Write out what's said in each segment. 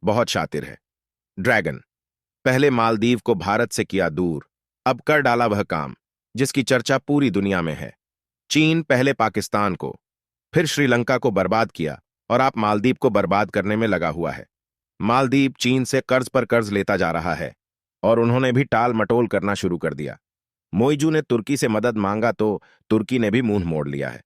बहुत शातिर है। ड्रैगन। पहले मालदीव को भारत से किया दूर, अब कर डाला वह काम जिसकी चर्चा पूरी दुनिया में है। चीन पहले पाकिस्तान को, फिर श्रीलंका को बर्बाद किया और आप मालदीव को बर्बाद करने में लगा हुआ है। मालदीव चीन से कर्ज पर कर्ज लेता जा रहा है और उन्होंने भी टाल मटोल करना शुरू कर दिया। मोइजू ने तुर्की से मदद मांगा तो तुर्की ने भी मुंह मोड़ लिया है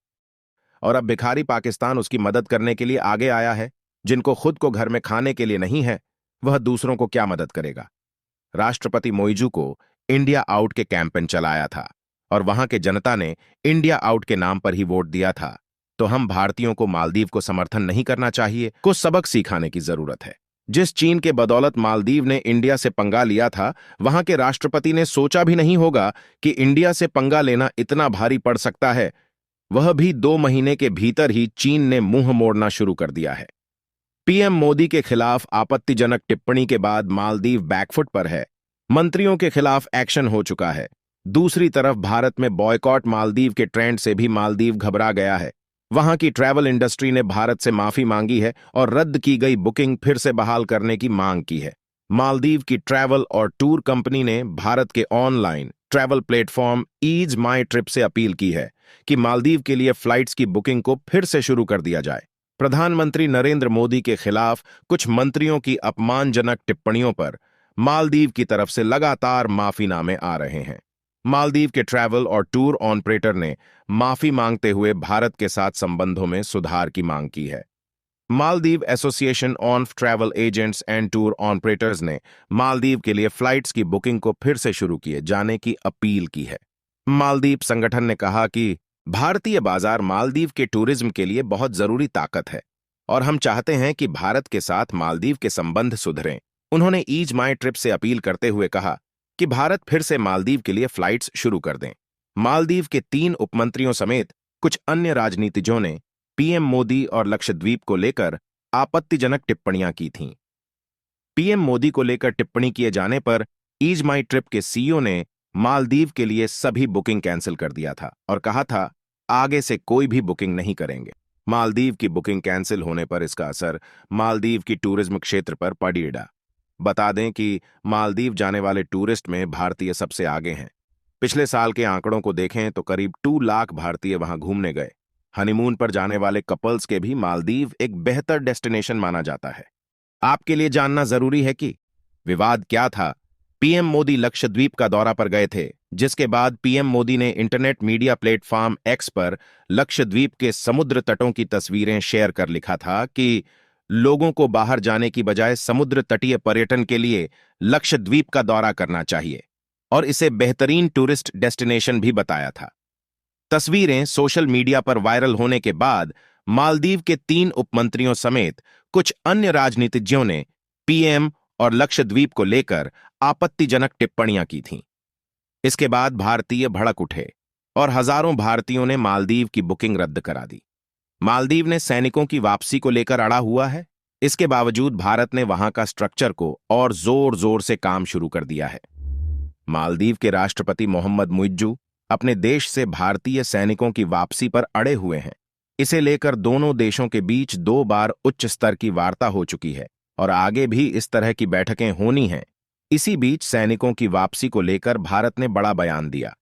और अब भिखारी पाकिस्तान उसकी मदद करने के लिए आगे आया है। जिनको खुद को घर में खाने के लिए नहीं है, वह दूसरों को क्या मदद करेगा। राष्ट्रपति मोइजू को इंडिया आउट के कैंपेन चलाया था और वहां के जनता ने इंडिया आउट के नाम पर ही वोट दिया था। तो हम भारतीयों को मालदीव को समर्थन नहीं करना चाहिए। कुछ सबक सिखाने की जरूरत है। जिस चीन के बदौलत मालदीव ने इंडिया से पंगा लिया था, वहां के राष्ट्रपति ने सोचा भी नहीं होगा कि इंडिया से पंगा लेना इतना भारी पड़ सकता है। वह भी 2 महीने के भीतर ही चीन ने मुंह मोड़ना शुरू कर दिया है। पीएम मोदी के खिलाफ आपत्तिजनक टिप्पणी के बाद मालदीव बैकफुट पर है। मंत्रियों के खिलाफ एक्शन हो चुका है। दूसरी तरफ भारत में बॉयकॉट मालदीव के ट्रेंड से भी मालदीव घबरा गया है। वहां की ट्रैवल इंडस्ट्री ने भारत से माफी मांगी है और रद्द की गई बुकिंग फिर से बहाल करने की मांग की है। मालदीव की ट्रैवल और टूर कंपनी ने भारत के ऑनलाइन ट्रैवल प्लेटफॉर्म ईज माई ट्रिप से अपील की है कि मालदीव के लिए फ्लाइट्स की बुकिंग को फिर से शुरू कर दिया जाए। प्रधानमंत्री नरेंद्र मोदी के खिलाफ कुछ मंत्रियों की अपमानजनक टिप्पणियों पर मालदीव की तरफ से लगातार माफीनामे आ रहे हैं। मालदीव के ट्रैवल और टूर ऑपरेटर ने माफी मांगते हुए भारत के साथ संबंधों में सुधार की मांग की है। Maldives association of travel agents and tour operators ने मालदीव के लिए फ्लाइट्स की बुकिंग को फिर से शुरू किए जाने की अपील की है। मालदीव संगठन ने कहा कि भारतीय बाजार मालदीव के टूरिज्म के लिए बहुत जरूरी ताकत है और हम चाहते हैं कि भारत के साथ मालदीव के संबंध सुधरें। उन्होंने ईज माई ट्रिप से अपील करते हुए कहा कि भारत फिर से मालदीव के लिए फ्लाइट्स शुरू कर दें। मालदीव के 3 उपमंत्रियों समेत कुछ अन्य राजनीतिज्ञों ने पीएम मोदी और लक्षद्वीप को लेकर आपत्तिजनक टिप्पणियां की थीं। पीएम मोदी को लेकर टिप्पणी किए जाने पर ईज माई ट्रिप के सीईओ ने मालदीव के लिए सभी बुकिंग कैंसिल कर दिया था और कहा था आगे से कोई भी बुकिंग नहीं करेंगे। मालदीव की बुकिंग कैंसिल होने पर इसका असर मालदीव की टूरिज्म क्षेत्र पर पड़ेगा। बता दें कि मालदीव जाने वाले टूरिस्ट में भारतीय सबसे आगे हैं। पिछले साल के आंकड़ों को देखें तो करीब 2 लाख भारतीय वहां घूमने गए। हनीमून पर जाने वाले कपल्स के भी मालदीव एक बेहतर डेस्टिनेशन माना जाता है। आपके लिए जानना जरूरी है कि विवाद क्या था। पीएम मोदी लक्षद्वीप का दौरा पर गए थे, जिसके बाद पीएम मोदी ने इंटरनेट मीडिया प्लेटफॉर्म एक्स पर लक्षद्वीप के समुद्र तटों की तस्वीरें शेयर कर लिखा था कि लोगों को बाहर जाने की बजाय समुद्र तटीय पर्यटन के लिए लक्षद्वीप का दौरा करना चाहिए और इसे बेहतरीन टूरिस्ट डेस्टिनेशन भी बताया था। तस्वीरें सोशल मीडिया पर वायरल होने के बाद मालदीव के 3 उपमंत्रियों समेत कुछ अन्य राजनीतिज्ञों ने पीएम और लक्षद्वीप को लेकर आपत्तिजनक टिप्पणियां की थीं। इसके बाद भारतीय भड़क उठे और हजारों भारतीयों ने मालदीव की बुकिंग रद्द करा दी। मालदीव ने सैनिकों की वापसी को लेकर अड़ा हुआ है। इसके बावजूद भारत ने वहां का स्ट्रक्चर को और जोर जोर से काम शुरू कर दिया है। मालदीव के राष्ट्रपति मोहम्मद मुइज्जू अपने देश से भारतीय सैनिकों की वापसी पर अड़े हुए हैं। इसे लेकर दोनों देशों के बीच 2 बार उच्च स्तर की वार्ता हो चुकी है और आगे भी इस तरह की बैठकें होनी हैं। इसी बीच सैनिकों की वापसी को लेकर भारत ने बड़ा बयान दिया।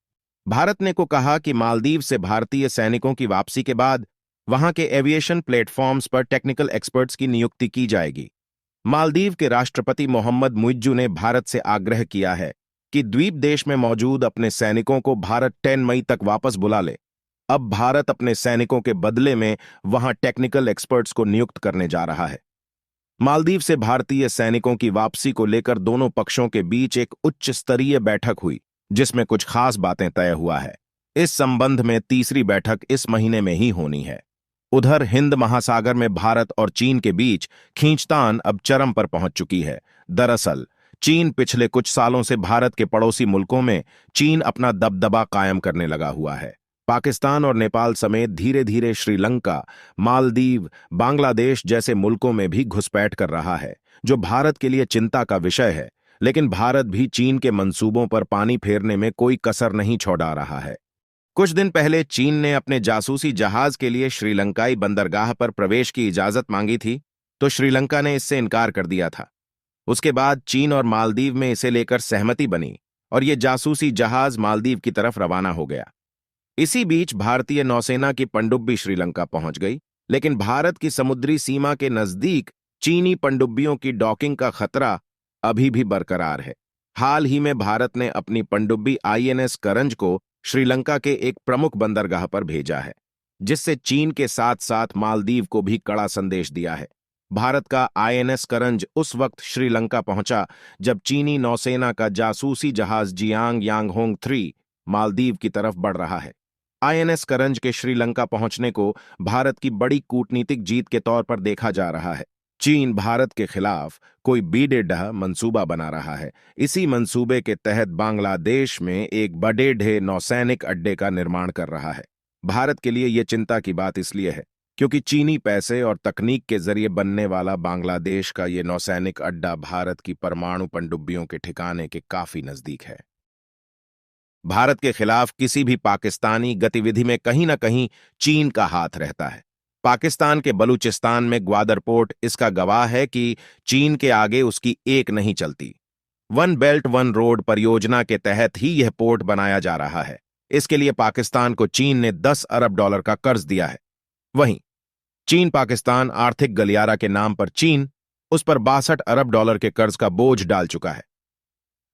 भारत ने कहा कि मालदीव से भारतीय सैनिकों की वापसी के बाद वहां के एविएशन प्लेटफॉर्म्स पर टेक्निकल एक्सपर्ट्स की नियुक्ति की जाएगी। मालदीव के राष्ट्रपति मोहम्मद मुइज्जू ने भारत से आग्रह किया है कि द्वीप देश में मौजूद अपने सैनिकों को भारत 10 मई तक वापस बुला ले। अब भारत अपने सैनिकों के बदले में वहां टेक्निकल एक्सपर्ट्स को नियुक्त करने जा रहा है। मालदीव से भारतीय सैनिकों की वापसी को लेकर दोनों पक्षों के बीच एक उच्च स्तरीय बैठक हुई, जिसमें कुछ खास बातें तय हुआ है। इस संबंध में तीसरी बैठक इस महीने में ही होनी है। उधर हिंद महासागर में भारत और चीन के बीच खींचतान अब चरम पर पहुंच चुकी है। दरअसल चीन पिछले कुछ सालों से भारत के पड़ोसी मुल्कों में चीन अपना दबदबा कायम करने लगा हुआ है। पाकिस्तान और नेपाल समेत धीरे धीरे श्रीलंका, मालदीव, बांग्लादेश जैसे मुल्कों में भी घुसपैठ कर रहा है, जो भारत के लिए चिंता का विषय है। लेकिन भारत भी चीन के मंसूबों पर पानी फेरने में कोई कसर नहीं छोड़ा रहा है। कुछ दिन पहले चीन ने अपने जासूसी जहाज के लिए श्रीलंकाई बंदरगाह पर प्रवेश की इजाजत मांगी थी। तो श्रीलंका ने इससे इनकार कर दिया था। उसके बाद चीन और मालदीव में इसे लेकर सहमति बनी और ये जासूसी जहाज मालदीव की तरफ रवाना हो गया। इसी बीच भारतीय नौसेना की पनडुब्बी श्रीलंका पहुंच गई, लेकिन भारत की समुद्री सीमा के नजदीक चीनी पनडुब्बियों की डॉकिंग का खतरा अभी भी बरकरार है। हाल ही में भारत ने अपनी पनडुब्बी आईएनएस करंज को श्रीलंका के एक प्रमुख बंदरगाह पर भेजा है, जिससे चीन के साथ साथ मालदीव को भी कड़ा संदेश दिया है। भारत का आईएनएस करंज उस वक्त श्रीलंका पहुंचा जब चीनी नौसेना का जासूसी जहाज जियांग यांगहोंग 3 मालदीव की तरफ बढ़ रहा है। आईएनएस करंज के श्रीलंका पहुंचने को भारत की बड़ी कूटनीतिक जीत के तौर पर देखा जा रहा है। चीन भारत के खिलाफ कोई बीडेढ़ मंसूबा बना रहा है। इसी मंसूबे के तहत बांग्लादेश में एक बड़े नौसैनिक अड्डे का निर्माण कर रहा है। भारत के लिए यह चिंता की बात इसलिए है क्योंकि चीनी पैसे और तकनीक के जरिए बनने वाला बांग्लादेश का ये नौसैनिक अड्डा भारत की परमाणु पनडुब्बियों के ठिकाने के काफी नजदीक है। भारत के खिलाफ किसी भी पाकिस्तानी गतिविधि में कहीं न कहीं चीन का हाथ रहता है। पाकिस्तान के बलूचिस्तान में ग्वादर पोर्ट इसका गवाह है कि चीन के आगे उसकी एक नहीं चलती। वन बेल्ट वन रोड परियोजना के तहत ही यह पोर्ट बनाया जा रहा है। इसके लिए पाकिस्तान को चीन ने 10 अरब डॉलर का कर्ज दिया है। वहीं चीन पाकिस्तान आर्थिक गलियारा के नाम पर चीन उस पर 62 अरब डॉलर के कर्ज का बोझ डाल चुका है।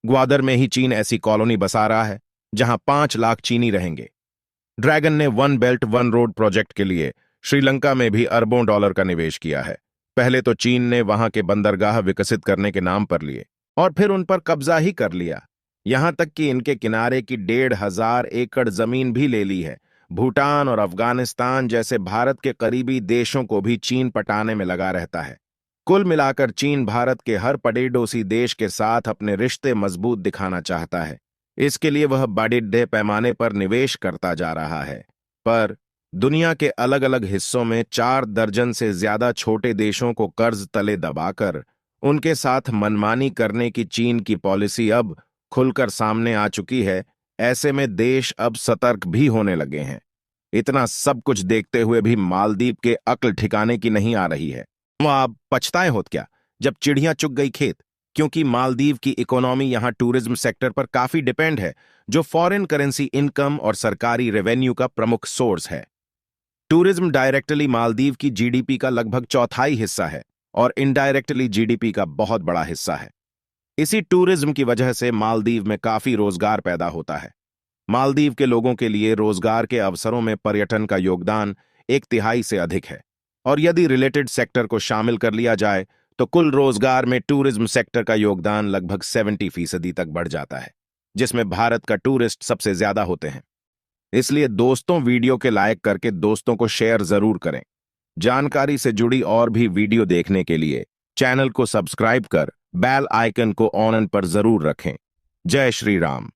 ग्वादर में ही चीन ऐसी कॉलोनी बसा रहा है जहां 5 लाख चीनी रहेंगे। ड्रैगन ने one belt one road project के लिए श्रीलंका में भी अरबों डॉलर का निवेश किया है। पहले तो चीन ने वहां के बंदरगाह विकसित करने के नाम पर लिए और फिर उन पर कब्जा ही कर लिया। यहां तक कि इनके किनारे की 1,500 एकड़ जमीन भी ले ली है। भूटान और अफगानिस्तान जैसे भारत के करीबी देशों को भी चीन पटाने में लगा रहता है। कुल मिलाकर चीन भारत के हर पड़ोसी देश के साथ अपने रिश्ते मजबूत दिखाना चाहता है। इसके लिए वह बड़े पैमाने पर निवेश करता जा रहा है। पर दुनिया के अलग अलग हिस्सों में 4 दर्जन से ज्यादा छोटे देशों को कर्ज तले दबाकर उनके साथ मनमानी करने की चीन की पॉलिसी अब खुलकर सामने आ चुकी है। ऐसे में देश अब सतर्क भी होने लगे हैं। इतना सब कुछ देखते हुए भी मालदीव के अक्ल ठिकाने की नहीं आ रही है। वह आप पछताए होत क्या जब चिड़ियां चुग गई खेत, क्योंकि मालदीव की इकोनॉमी यहां टूरिज्म सेक्टर पर काफी डिपेंड है, जो फॉरेन करेंसी इनकम और सरकारी रेवेन्यू का प्रमुख सोर्स है। टूरिज्म डायरेक्टली मालदीव की जीडीपी का लगभग चौथाई हिस्सा है और इनडायरेक्टली जीडीपी का बहुत बड़ा हिस्सा है। इसी टूरिज्म की वजह से मालदीव में काफी रोजगार पैदा होता है। मालदीव के लोगों के लिए रोजगार के अवसरों में पर्यटन का योगदान 1/3 से अधिक है और यदि रिलेटेड सेक्टर को शामिल कर लिया जाए तो कुल रोजगार में टूरिज्म सेक्टर का योगदान लगभग 70% तक बढ़ जाता है, जिसमें भारत का टूरिस्ट सबसे ज्यादा होते हैं। इसलिए दोस्तों, वीडियो के लाइक करके दोस्तों को शेयर जरूर करें। जानकारी से जुड़ी और भी वीडियो देखने के लिए चैनल को सब्सक्राइब कर बेल आइकन को ऑन पर जरूर रखें। जय श्री राम।